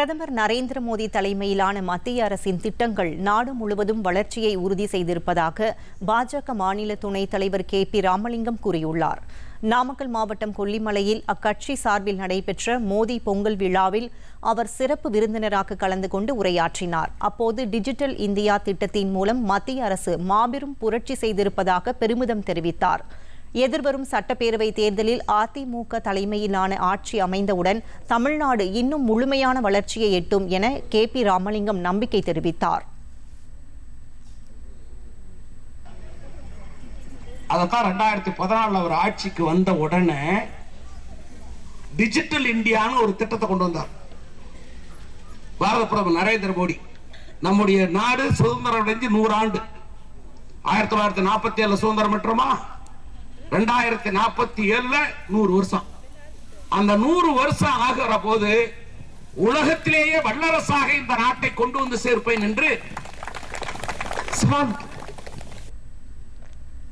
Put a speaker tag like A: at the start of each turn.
A: பிரதமர் நரேந்திர மோடி தலைமையிலான மத்திய அரசின் திட்டங்கள் நாடு முழுவதும் வளர்ச்சியை உறுதி செய்திருப்பதாக பாஜக மாநில துணைத் தலைவர் KP ராமலிங்கம் கூறியுள்ளார். நாமக்கல் மாவட்டம் கொல்லிமலையில் அக்கட்சி சார்பில் நடைபெற்ற மோடி பொங்கல் விழாவில் அவர் சிறப்பு விருந்தினராக கலந்து கொண்டு உரையாற்றினார். அப்போது டிஜிட்டல் இந்தியா திட்டத்தின் மூலம் மத்திய அரசு மாபெரும் புரட்சி செய்திருப்பதாக பெருமிதம் தெரிவித்தார். எதிர்வரும் சட்டப்பேரவை தேர்தலில் அதிமுக தலைமையிலான ஆட்சி அமைந்தவுடன் தமிழ்நாடு இன்னும் முழுமையான வளர்ச்சியை எட்டும் என KP ராமலிங்கம் நம்பிக்கை தெரிவித்தார்.
B: அதான் 2014 அவர் ஆட்சிக்கு வந்த உடனே டிஜிட்டல் இந்தியான்னு ஒரு திட்டத்தை கொண்டு வந்தார் பாரத பிரதமர் நரேந்திர மோடி. நம்முடைய நாடு சுதந்திரம் அடைஞ்சு 100 ஆண்டு. 1947 சுதந்திரம் பெற்றோமா, 2047 100 வருஷம். அந்த 100 வருஷம் ஆகிற போது உலகத்திலேயே வல்லரசாக இந்த நாட்டை கொண்டு வந்து சேர்ப்பேன் என்று